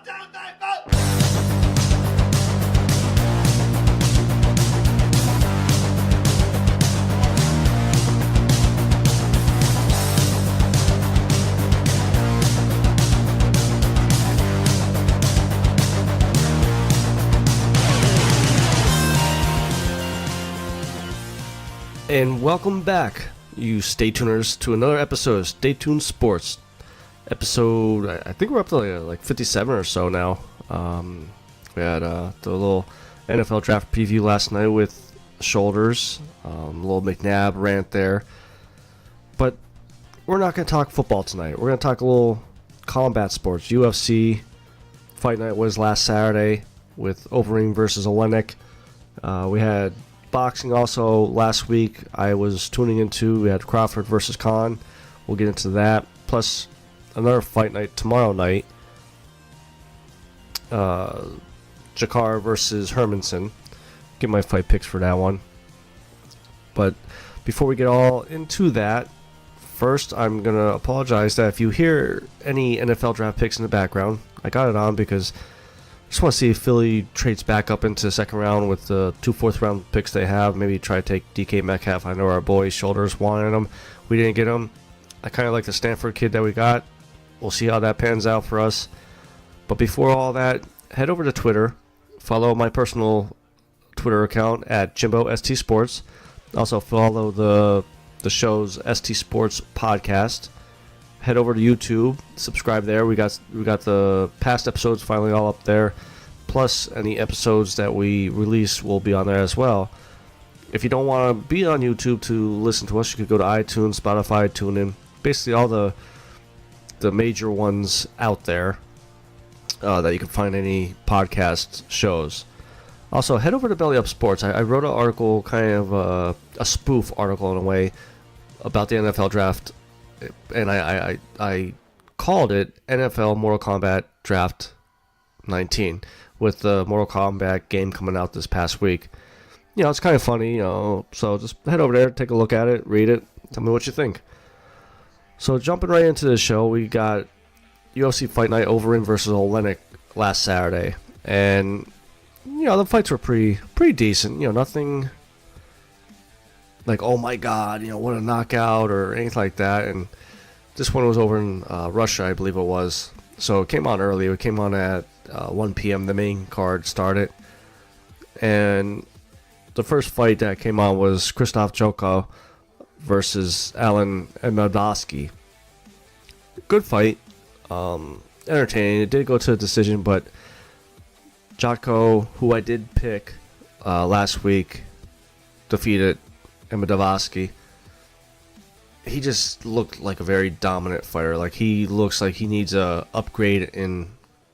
And welcome back, you Stay Tuners, to another episode of Stay Tuned Sports. Episode, I think we're up to like 57 or so now. We had the little NFL draft preview last night with Shoulders, little McNabb rant there. But we're not going to talk football tonight. We're going to talk a little combat sports. UFC Fight Night was last Saturday with Overeem versus Olenek. We had boxing also last week. I was tuning into. We had Crawford versus Khan. We'll get into that. Plus another fight night tomorrow night. Jakar versus Hermanson. Get my fight picks for that one. But before we get all into that, first I'm going to apologize that if you hear any NFL draft picks in the background, I got it on because I just want to see if Philly trades back up into the second round with the 2 fourth-round picks they have. Maybe try to take DK Metcalf. I know our boy Shoulders wanted him. We didn't get him. I kind of like the Stanford kid that we got. We'll see how that pans out for us. But before all that, head over to Twitter. Follow my personal Twitter account at JimboSTSports. Also follow the show's ST Sports podcast. Head over to YouTube, subscribe there. We got the past episodes finally all up there. Plus, any episodes that we release will be on there as well. If you don't want to be on YouTube to listen to us, you could go to iTunes, Spotify, TuneIn. Basically, all the major ones out there that you can find any podcast shows. Also, head over to Belly Up Sports. I wrote an article, kind of a spoof article in a way, about the NFL draft. And I called it NFL Mortal Kombat Draft 19 with the Mortal Kombat game coming out this past week. You know, it's kind of funny, so just head over there, take a look at it, read it, tell me what you think. So jumping right into the show, we got UFC Fight Night Overeem versus Olenek last Saturday. And, the fights were pretty decent. Nothing like, oh my god, what a knockout or anything like that. And this one was over in Russia, I believe it was. So it came on early. It came on at 1 p.m. The main card started. And the first fight that came on was Krzysztof Jotko versus Alan Emodowski. Good fight. Entertaining. It did go to a decision, but Jotko, who I did pick last week, defeated Emodowski. He just looked like a very dominant fighter. Like, he looks like he needs a upgrade in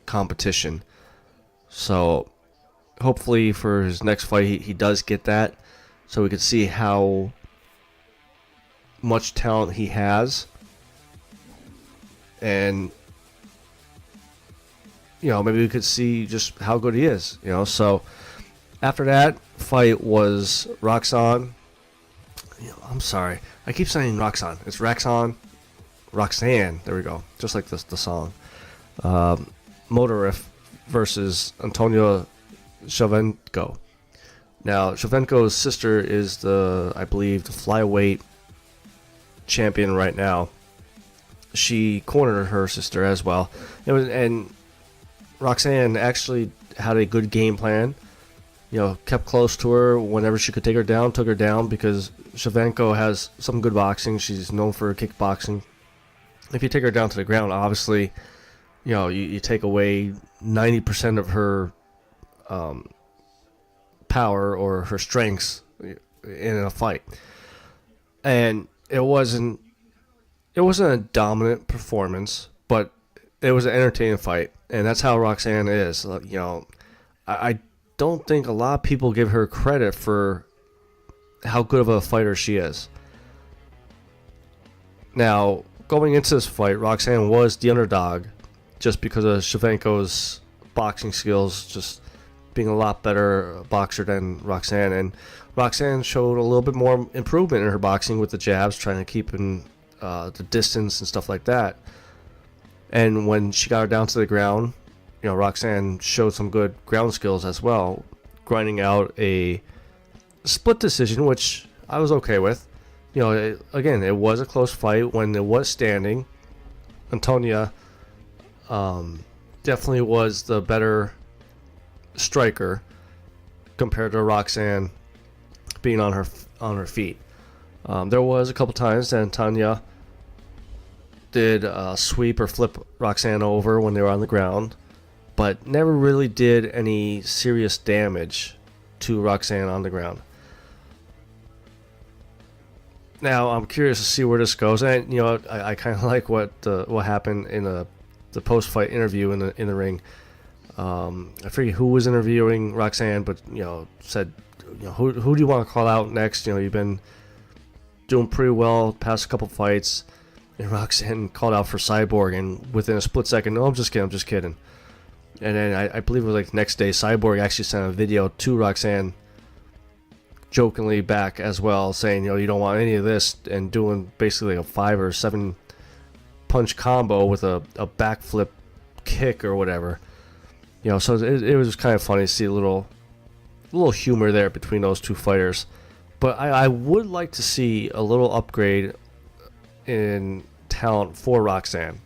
competition. So hopefully for his next fight he does get that, so we can see how much talent he has. And maybe we could see just how good he is. So after that fight was Roxanne. I'm sorry. I keep saying Roxanne. It's Roxanne. There we go. Just like the song. Motorif versus Antonio Shevchenko. Now, Shevchenko's sister is I believe, the flyweight champion right now. She cornered her sister as well. And Roxanne actually had a good game plan. Kept close to her whenever she could take her down, took her down, because Shevchenko has some good boxing. She's known for kickboxing. If you take her down to the ground, obviously, you take away 90% of her power or her strengths in a fight. And it wasn't a dominant performance, but it was an entertaining fight, and that's how Roxanne is. I don't think a lot of people give her credit for how good of a fighter she is. Now, going into this fight, Roxanne was the underdog just because of Shevchenko's boxing skills, just being a lot better boxer than Roxanne. And Roxanne showed a little bit more improvement in her boxing with the jabs, trying to keep in the distance and stuff like that. And when she got her down to the ground, Roxanne showed some good ground skills as well, grinding out a split decision, which I was okay with. Again, it was a close fight when it was standing. Antonia definitely was the better striker compared to Roxanne being on her feet. There was a couple times that Antonia did sweep or flip Roxanne over when they were on the ground, but never really did any serious damage to Roxanne on the ground. Now I'm curious to see where this goes, and I kind of like what happened in the post-fight interview in the ring. I forget who was interviewing Roxanne, but said, who do you want to call out next? You've been doing pretty well past couple fights, and Roxanne called out for Cyborg, and within a split second, no, I'm just kidding. And then I believe it was like the next day, Cyborg actually sent a video to Roxanne, jokingly back as well, saying you don't want any of this, and doing basically like a 5 or 7 punch combo with a backflip kick or whatever. So it was just kind of funny to see a little humor there between those two fighters. But I would like to see a little upgrade in talent for Roxanne.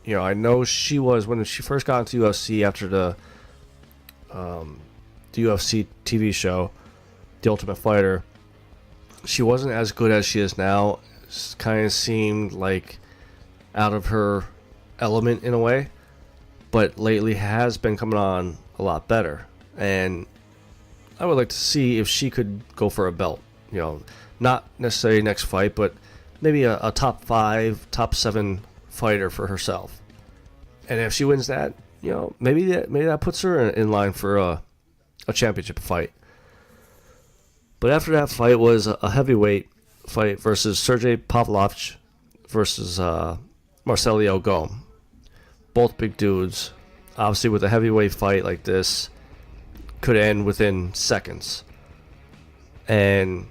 I know she was, when she first got into UFC after the UFC TV show, The Ultimate Fighter, she wasn't as good as she is now. It kind of seemed like out of her element in a way, but lately has been coming on a lot better. And I would like to see if she could go for a belt. Not necessarily next fight, but maybe a top 5, top 7 fighter for herself. And if she wins that, maybe that puts her in line for a championship fight. But after that fight was a heavyweight fight versus Sergey Pavlovich versus Marcelio Gome. Both big dudes. Obviously, with a heavyweight fight like this, could end within seconds. And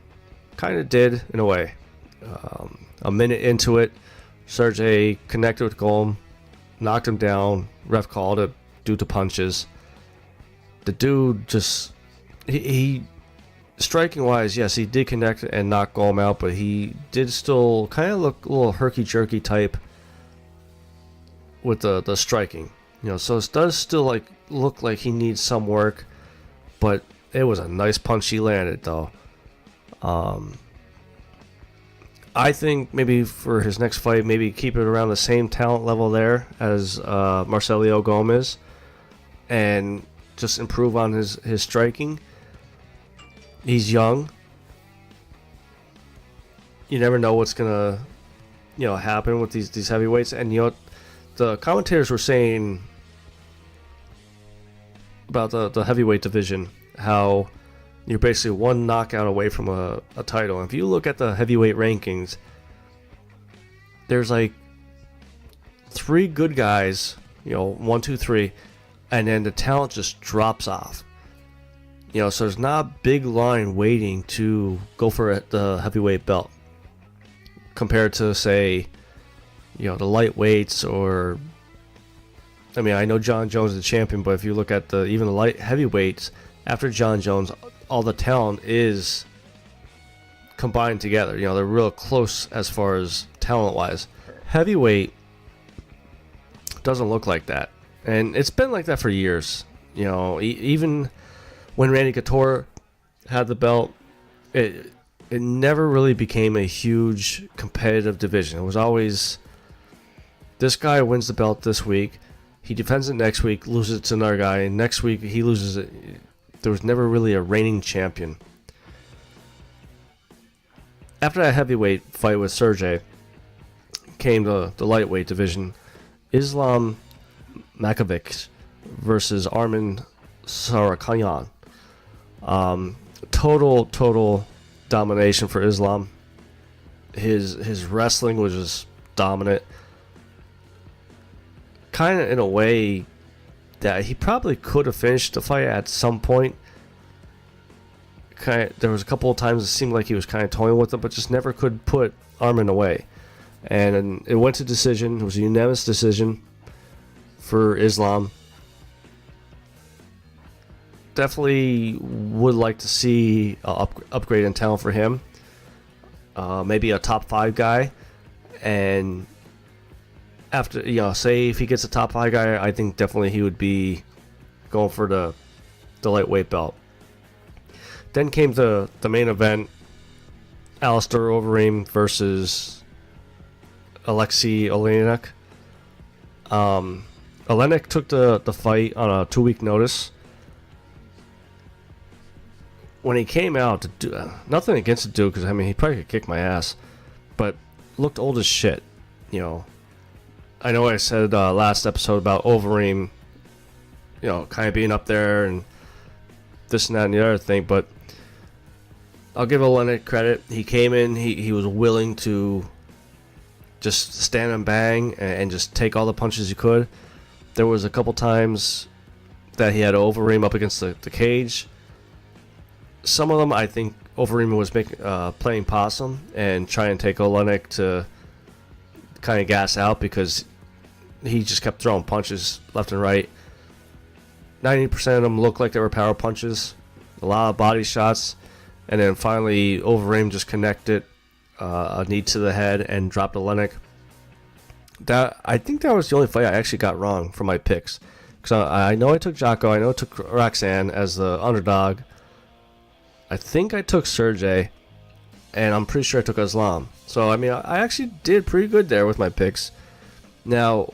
kind of did, in a way. A minute into it, Sergey connected with Gome, knocked him down. Ref called it due to punches. The dude just... He striking wise, yes, he did connect and knock Gome out, but he did still kind of look a little herky-jerky type with the striking. So it does still look like he needs some work, but it was a nice punch he landed, though. I think maybe for his next fight, maybe keep it around the same talent level there as Marcelio Gome is, and just improve on his striking. He's young. You never know what's gonna, happen with these heavyweights. And the commentators were saying about the heavyweight division, how you're basically one knockout away from a title. And if you look at the heavyweight rankings, there's 3 good guys, 1, 2, 3, and then the talent just drops off. So there's not a big line waiting to go for the heavyweight belt compared to, say, the lightweights, or... I mean, I know John Jones is the champion, but if you look at even the light heavyweights, after John Jones, all the talent is combined together. They're real close as far as talent-wise. Heavyweight doesn't look like that. And it's been like that for years. Even... when Randy Couture had the belt, it never really became a huge competitive division. It was always, this guy wins the belt this week, he defends it next week, loses it to another guy, and next week he loses it. There was never really a reigning champion. After that heavyweight fight with Sergey, came the lightweight division. Islam Makhachev versus Arman Tsarukyan. Total domination for Islam. His wrestling was just dominant. Kind of in a way that he probably could have finished the fight at some point. There was a couple of times it seemed like he was kind of toying with him, but just never could put Arman away. And it went to decision. It was a unanimous decision. for Islam. Definitely would like to see an upgrade in talent for him. Maybe a top 5 guy. And after, say if he gets a top 5 guy, I think definitely he would be going for the lightweight belt. Then came the main event, Alistair Overeem versus Alexei Oleinik. Oleinik took the fight on a 2-week notice. When he came out to do nothing against the dude, because I mean he probably could kick my ass, but looked old as shit. I know I said last episode about Overeem, kind of being up there and this and that and the other thing, but I'll give Oleinik credit. He came in, he was willing to just stand and bang and just take all the punches he could. There was a couple times that he had Overeem up against the cage. Some of them, I think Overeem was playing possum and trying to take Oleinik to kind of gas out, because he just kept throwing punches left and right. 90% of them looked like they were power punches, a lot of body shots, and then finally Overeem just connected a knee to the head and dropped Oleinik. I think that was the only fight I actually got wrong for my picks, because I know I took Jocko, I know I took Roxanne as the underdog. I think I took Sergey, and I'm pretty sure I took Islam. So, I mean, I actually did pretty good there with my picks. Now,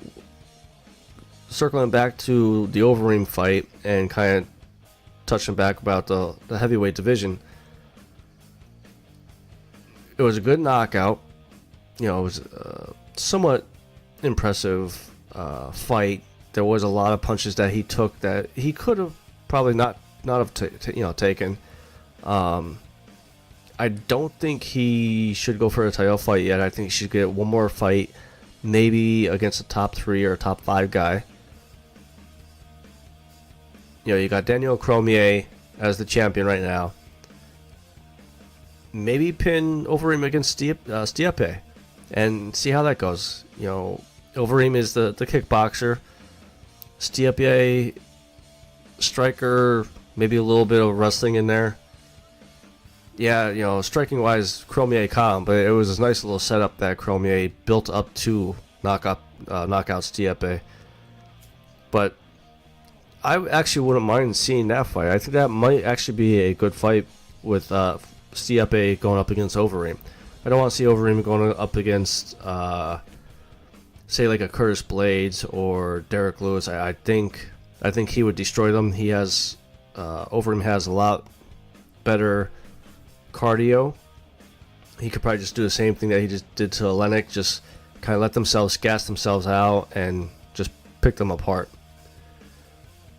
circling back to the Overeem fight and kind of touching back about the heavyweight division, it was a good knockout. It was a somewhat impressive fight. There was a lot of punches that he took that he could have probably not have taken. I don't think he should go for a title fight yet. I think he should get one more fight, maybe against a top 3 or a top 5 guy. You got Daniel Cormier as the champion right now. Maybe pin Overeem against Stipe and see how that goes. Overeem is the kickboxer. Stipe, striker, maybe a little bit of wrestling in there. Yeah, striking wise, Cormier caught him, but it was a nice little setup that Cormier built up to knock out Stipe. But I actually wouldn't mind seeing that fight. I think that might actually be a good fight with Stipe going up against Overeem. I don't want to see Overeem going up against, say, like a Curtis Blades or Derek Lewis. I think he would destroy them. Overeem has a lot better cardio. He could probably just do the same thing that he just did to Oleinik, just kind of let gas themselves out and just pick them apart.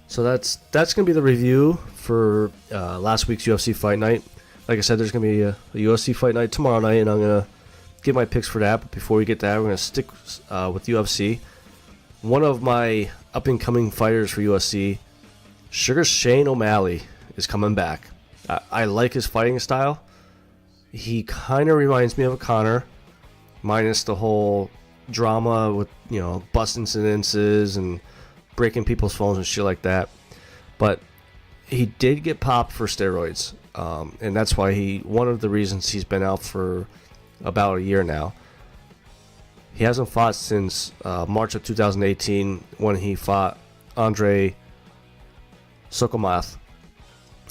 So that's going to be the review for last week's UFC Fight Night. Like I said, there's going to be a UFC Fight Night tomorrow night, and I'm going to give my picks for that. But before we get to that, we're going to stick with UFC. One of my up-and-coming fighters for UFC, Sugar Shane O'Malley, is coming back. I like his fighting style. He kind of reminds me of a Conor, minus the whole drama with, bust incidences and breaking people's phones and shit like that. But he did get popped for steroids, and that's why one of the reasons he's been out for about a year now. He hasn't fought since March of 2018 when he fought Andre Sokomath.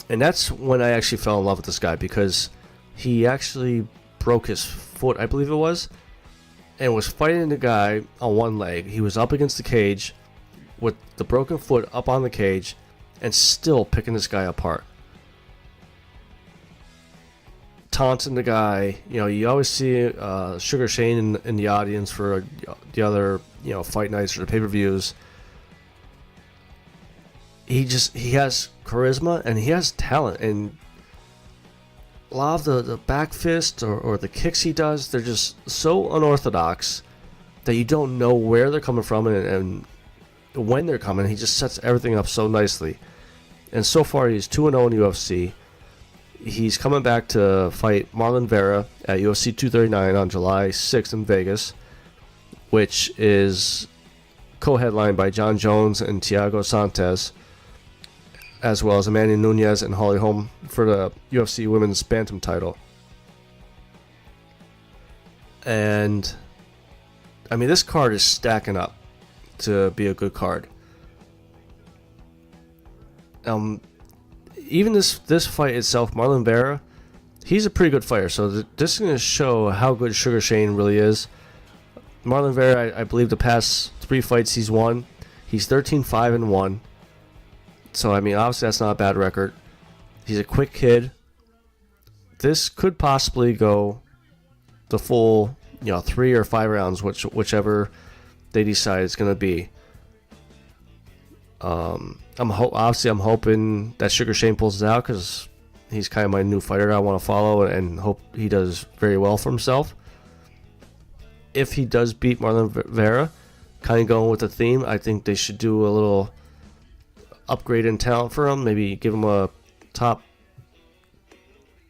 And that's when I actually fell in love with this guy, because he actually broke his foot, I believe it was, and was fighting the guy on one leg. He was up against the cage with the broken foot up on the cage and still picking this guy apart. Taunting the guy. You always see Sugar Shane in the audience for the other, fight nights or the pay-per-views. He has charisma and he has talent, and a lot of the back fist or the kicks he does, they're just so unorthodox that you don't know where they're coming from and when they're coming. He just sets everything up so nicely. And so far he's 2-0 in UFC. He's coming back to fight Marlon Vera at UFC 239 on July 6th in Vegas, which is co-headlined by John Jones and Thiago Santos, as well as Amanda Nunes and Holly Holm for the UFC Women's Bantam title. And I mean, this card is stacking up to be a good card. Even this fight itself, Marlon Vera, he's a pretty good fighter, so this is going to show how good Sugar Shane really is. Marlon Vera, I believe the past 3 fights he's won, he's 13-5-1. So, I mean, obviously that's not a bad record. He's a quick kid. This could possibly go the full, 3 or 5 rounds, whichever they decide it's going to be. I'm hoping that Sugar Shane pulls it out, because he's kind of my new fighter I want to follow and hope he does very well for himself. If he does beat Marlon Vera, kind of going with the theme, I think they should do a little upgrade in talent for him. Maybe give him a top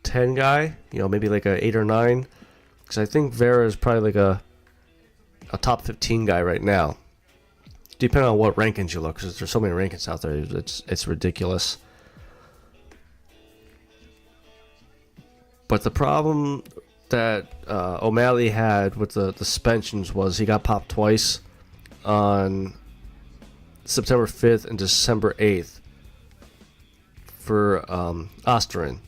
10 guy, maybe like a 8 or 9. Because I think Vera is probably like a top 15 guy right now. Depending on what rankings you look, because there's so many rankings out there, it's ridiculous. But the problem that O'Malley had with the suspensions was he got popped twice on September 5th and December 8th for Osterin.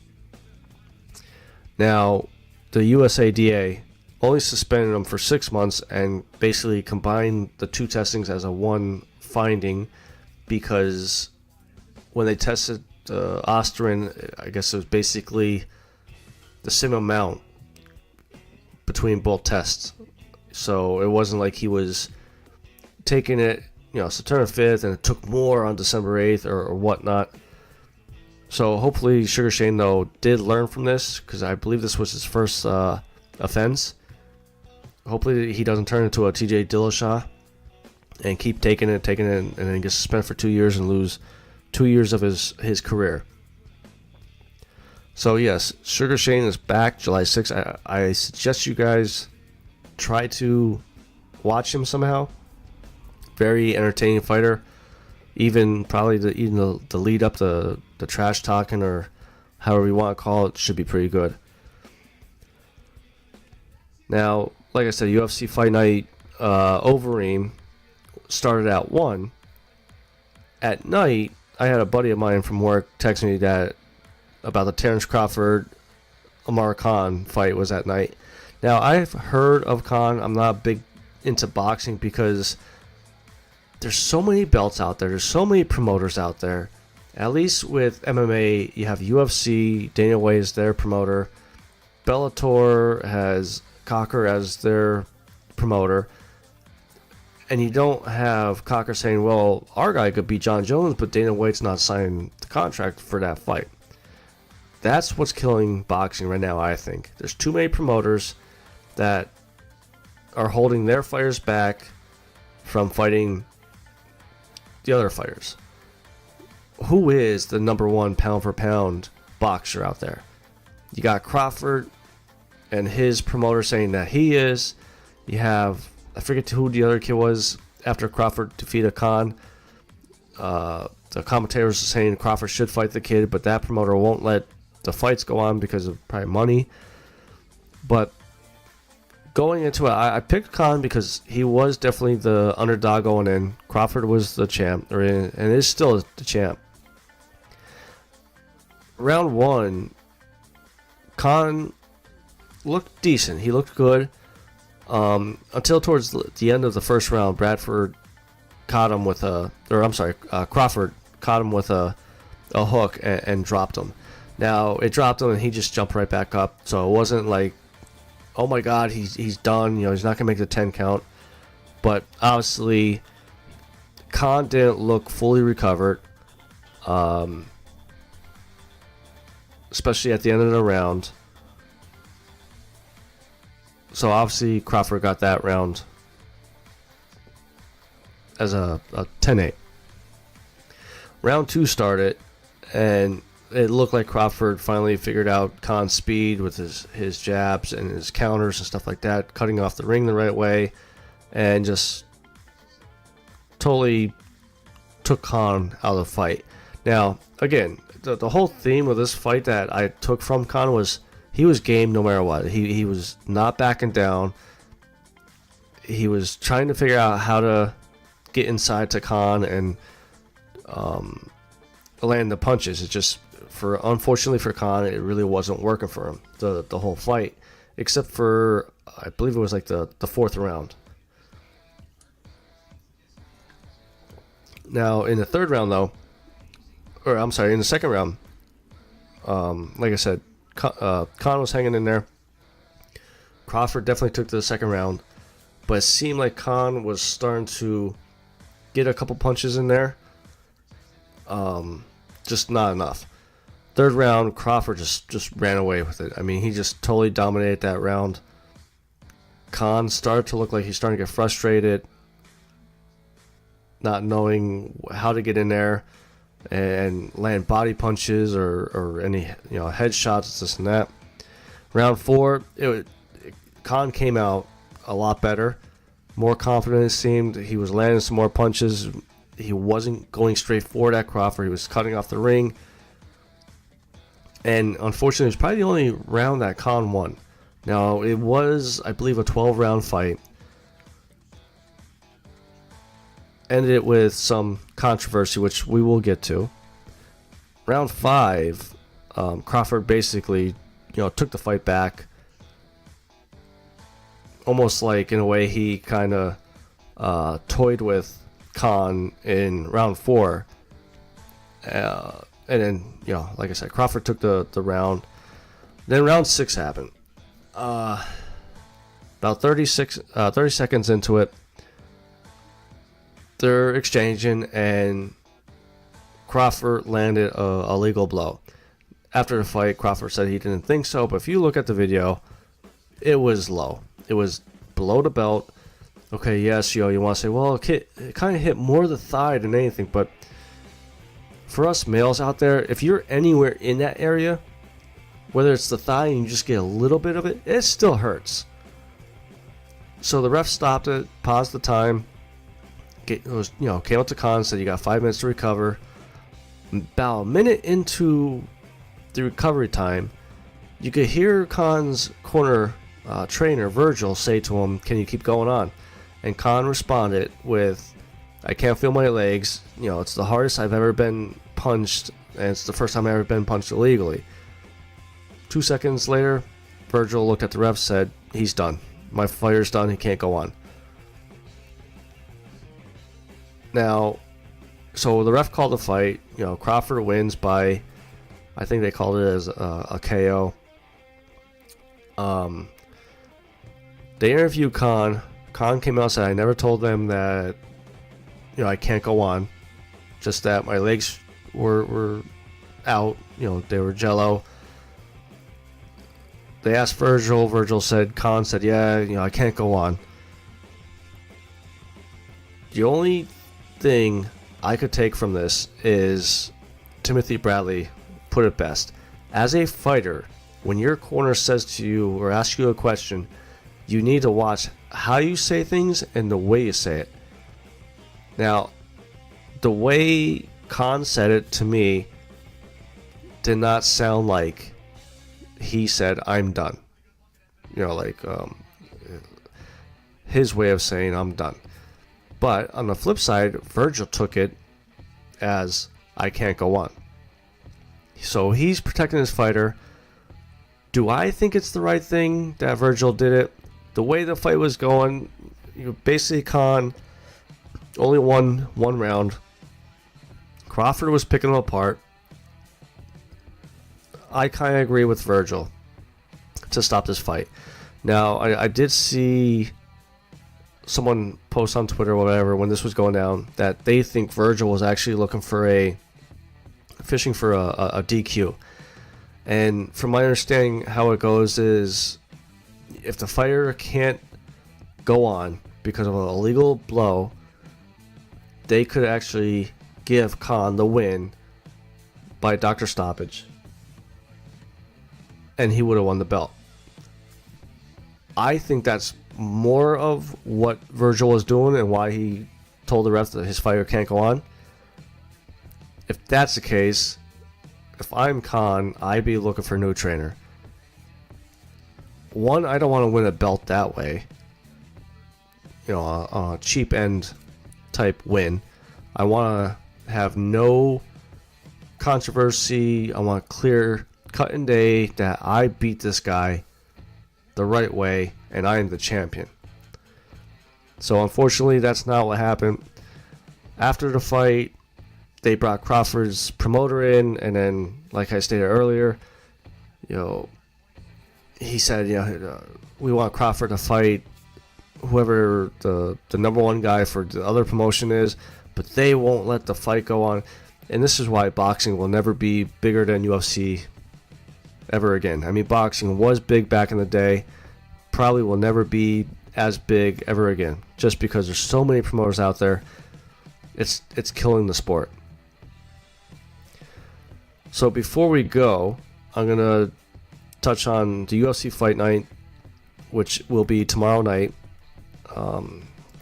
Now, the USADA only suspended him for 6 months and basically combined the 2 testings as a one finding, because when they tested Osterin, I guess it was basically the same amount between both tests. So it wasn't like he was taking it, September 5th and it took more on December 8th or whatnot. So hopefully Sugar Shane, though, did learn from this, because I believe this was his first offense. Hopefully he doesn't turn into a TJ Dillashaw and keep taking it, and then get suspended for 2 years and lose 2 years of his career. So yes, Sugar Shane is back July 6th. I suggest you guys try to watch him somehow. Very entertaining fighter. Even probably the lead up, the trash talking, or however you want to call it, should be pretty good. Now, like I said, UFC Fight Night Overeem started at 1. At night, I had a buddy of mine from work text me that about the Terence Crawford Amar Khan fight was at night. Now, I've heard of Khan. I'm not big into boxing because there's so many belts out there. There's so many promoters out there. At least with MMA, you have UFC. Dana White is their promoter. Bellator has Cocker as their promoter. And you don't have Cocker saying, well, our guy could beat John Jones, but Dana White's not signing the contract for that fight. That's what's killing boxing right now, I think. There's too many promoters that are holding their fighters back from fighting the other fighters. Who is the number 1 pound for pound boxer out there? You got Crawford and his promoter saying that he is. You have, I forget who the other kid was after Crawford defeated Khan. The commentators are saying Crawford should fight the kid, but that promoter won't let the fights go on because of probably money. But going into it, I picked Khan because he was definitely the underdog going in. Crawford was the champ, and is still the champ. Round 1, Khan looked decent. He looked good until towards the end of the first round. Crawford caught him with a hook and dropped him. Now, it dropped him and he just jumped right back up. So it wasn't like, oh my God, he's done. He's not going to make the 10 count. But obviously, Khan didn't look fully recovered. Especially at the end of the round. So obviously, Crawford got that round as a 10-8. Round 2 started, and it looked like Crawford finally figured out Khan's speed with his jabs and his counters and stuff like that, cutting off the ring the right way, and just totally took Khan out of the fight. Now, again, the whole theme of this fight that I took from Khan was he was game no matter what. He was not backing down. He was trying to figure out how to get inside to Khan and land the punches. It just, unfortunately for Khan, it really wasn't working for him the whole fight, except for I believe it was like the fourth round. Now in the third round though, or I'm sorry, in the second round, like I said, Khan was hanging in there. Crawford definitely took to the second round, but it seemed like Khan was starting to get a couple punches in there. Just not enough. Third round, Crawford just ran away with it. I mean, he just totally dominated that round. Khan started to look like he's starting to get frustrated, not knowing how to get in there and land body punches or any headshots, this and that. Round 4, Khan came out a lot better, more confident it seemed. He was landing some more punches. He wasn't going straight forward at Crawford. He was cutting off the ring. And unfortunately, it was probably the only round that Khan won. Now, it was, I believe, a 12-round fight. Ended it with some controversy, which we will get to. Round 5, Crawford basically, took the fight back. Almost like, in a way, he kind of toyed with Khan in round 4. And then, like I said, Crawford took the round. Then round 6 happened. About 30 seconds into it, they're exchanging, and Crawford landed a legal blow. After the fight, Crawford said he didn't think so, but if you look at the video, it was low. It was below the belt. Okay, yes, you want to say, well, it kind of hit more the thigh than anything, but for us males out there, if you're anywhere in that area, whether it's the thigh and you just get a little bit of it, it still hurts. So the ref stopped it, paused the time. Came up to Khan, said you got 5 minutes to recover. About a minute into the recovery time, you could hear Khan's corner trainer Virgil say to him, "Can you keep going on?" And Khan responded with, "I can't feel my legs. It's the hardest I've ever been punched, and it's the first time I've ever been punched illegally." 2 seconds later, Virgil looked at the ref, said, "He's done. My fighter's done. He can't go on." Now, so the ref called the fight. Crawford wins by, I think they called it as a KO. They interviewed Khan. Khan came out and said, "I never told them that, I can't go on. Just that my legs were out. They were jello." They asked Virgil. Virgil said, Khan said, "Yeah, I can't go on." The only thing I could take from this is Timothy Bradley put it best. As a fighter, when your corner says to you or asks you a question, you need to watch how you say things and the way you say it. Now, the way Khan said it to me did not sound like he said, "I'm done." His way of saying, "I'm done." But on the flip side, Virgil took it as, "I can't go on." So he's protecting his fighter. Do I think it's the right thing that Virgil did it? The way the fight was going, basically Khan only won one round. Crawford was picking him apart. I kind of agree with Virgil to stop this fight. Now, I did see someone post on Twitter or whatever when this was going down that they think Virgil was actually looking for fishing for a DQ. And from my understanding, how it goes is if the fighter can't go on because of an illegal blow, they could actually give Khan the win by doctor stoppage, and he would have won the belt. I think that's more of what Virgil was doing and why he told the ref that his fighter can't go on. If that's the case, if I'm Khan, I'd be looking for a new trainer. One, I don't want to win a belt that way. You know, a cheap end type win. I want to have no controversy. I want clear cut and day that I beat this guy the right way and I am the champion. So unfortunately, that's not what happened. After the fight, they brought Crawford's promoter in, and then, like I stated earlier, you know, he said, you know, we want Crawford to fight whoever the number one guy for the other promotion is, but they won't let the fight go on. And this is why boxing will never be bigger than UFC ever again. I mean, boxing was big back in the day, probably will never be as big ever again, just because there's so many promoters out there. It's killing the sport. So before we go, I'm going to touch on the UFC Fight Night, which will be tomorrow night,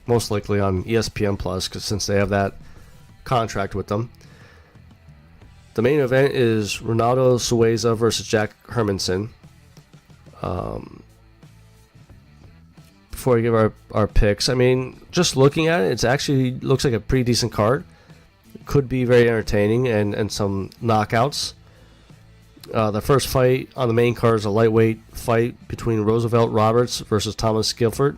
most likely on ESPN Plus, because since they have that contract with them. The main event is Ronaldo Souza versus Jack Hermanson. Before we give our picks, I mean, just looking at it, it's actually looks like a pretty decent card. Could be very entertaining and some knockouts. The first fight on the main card is a lightweight fight between Roosevelt Roberts versus Thomas Skilford.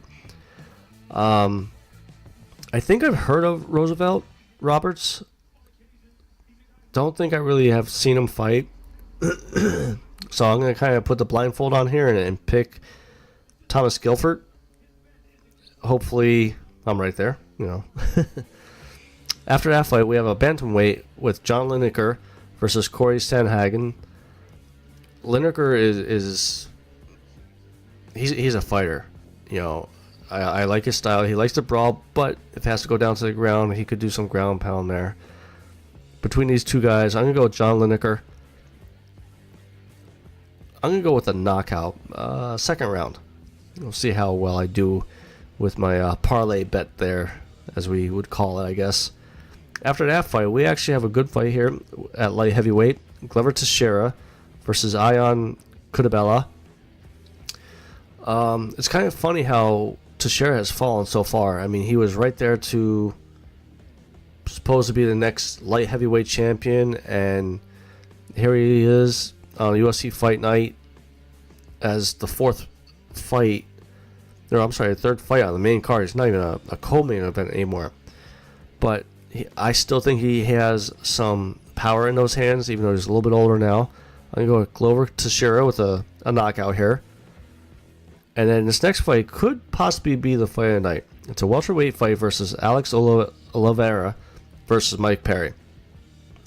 I think I've heard of Roosevelt Roberts. Don't think I really have seen him fight. So I'm going to kind of put the blindfold on here and pick Thomas Skilford. Hopefully I'm right there, you know. After that fight, we have a bantamweight with John Lineker versus Corey Sandhagen. Lineker is he's a fighter. You know, I like his style. He likes to brawl, but if it has to go down to the ground, he could do some ground pound there. Between these two guys, I'm going to go with John Lineker. I'm going to go with a knockout. Second round. We'll see how well I do with my parlay bet there, as we would call it, I guess. After that fight, we actually have a good fight here at light heavyweight. Glover Teixeira versus Ion Cutelaba. It's kind of funny how Teixeira has fallen so far. I mean, he was right there to supposed to be the next light heavyweight champion, and here he is on UFC Fight Night as the third fight on the main card. It's not even a co-main event anymore. But I still think he has some power in those hands, even though he's a little bit older now. I'm going to go with Glover Teixeira with a knockout here. And then this next fight could possibly be the fight of the night. It's a welterweight fight versus Alex Oliveira versus Mike Perry.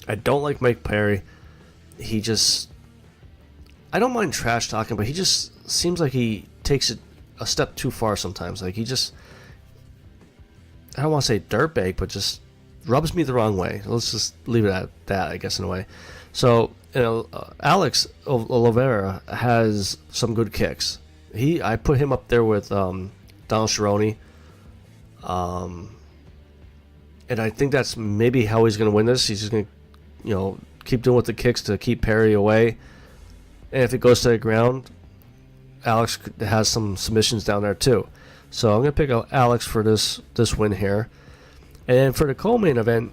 I don't like Mike Perry. I don't mind trash talking, but he just seems like he takes it a step too far sometimes. Like, I don't want to say dirtbag, but just rubs me the wrong way. Let's just leave it at that, I guess, in a way. So, you know, Alex Oliveira has some good kicks. I put him up there with Donald Cerrone. And I think that's maybe how he's going to win this. He's just going to, you know, keep doing with the kicks to keep Perry away. And if it goes to the ground, Alex has some submissions down there too. So I'm going to pick out Alex for this win here. And then for the co-main event,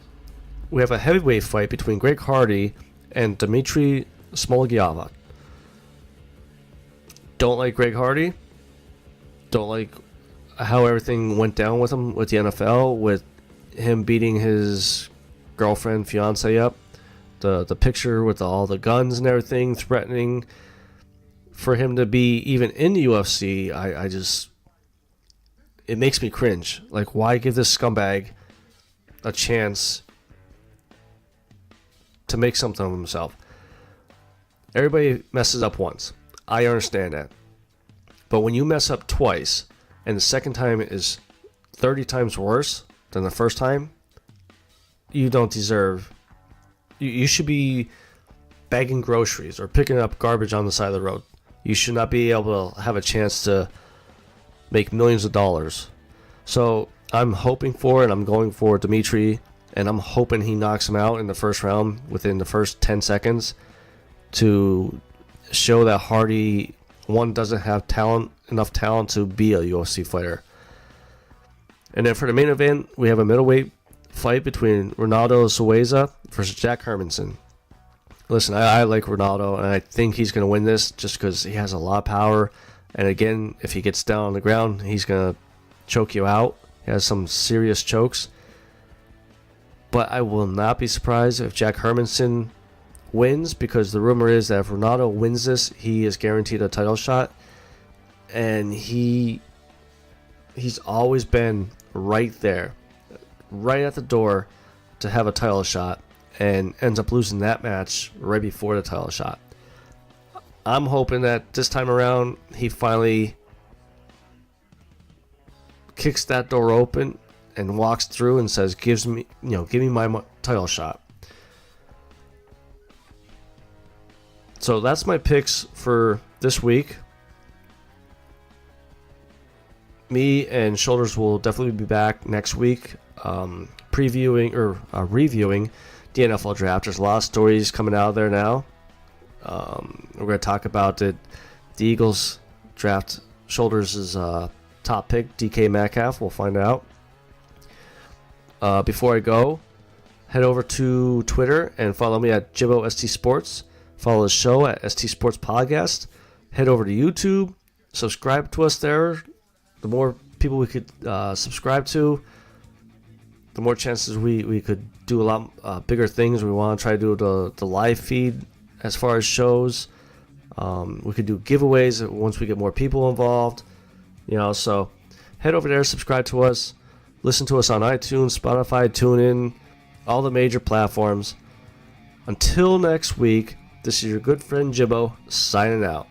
we have a heavyweight fight between Greg Hardy and Dmitry Smolgiava. Don't like Greg Hardy. Don't like how everything went down with him with the NFL, with him beating his girlfriend, fiance up. The picture with all the guns and everything, threatening. For him to be even in the UFC, it makes me cringe. Like, why give this scumbag a chance to make something of himself? Everybody messes up once. I understand that. But when you mess up twice, and the second time is 30 times worse than the first time, you don't deserve... You should be bagging groceries or picking up garbage on the side of the road. You should not be able to have a chance to make millions of dollars. So I'm hoping for, and I'm going for Dimitri, and I'm hoping he knocks him out in the first round within the first 10 seconds to show that Hardy, one, doesn't have enough talent to be a UFC fighter. And then for the main event, we have a middleweight fight between Ronaldo Souza versus Jack Hermanson. Listen, I like Ronaldo, and I think he's going to win this just because he has a lot of power. And again, if he gets down on the ground, he's going to choke you out. He has some serious chokes. But I will not be surprised if Jack Hermanson wins, because the rumor is that if Ronaldo wins this, he is guaranteed a title shot. And he's always been right there, right at the door to have a title shot, and ends up losing that match right before the title shot. I'm hoping that this time around he finally kicks that door open and walks through and says, give me my title shot. So that's my picks for this week. Me and Shoulders will definitely be back next week, previewing or reviewing the NFL draft. There's a lot of stories coming out there now. We're going to talk about it. The Eagles draft Shoulders' top pick, DK Metcalf. We'll find out. Before I go, head over to Twitter and follow me at JibboST Sports. Follow the show at ST Sports Podcast. Head over to YouTube. Subscribe to us there. The more people we could subscribe to, the more chances we could do a lot bigger things. We want to try to do the live feed as far as shows. We could do giveaways once we get more people involved. So head over there, subscribe to us, listen to us on iTunes, Spotify, TuneIn, all the major platforms. Until next week, this is your good friend Jibbo signing out.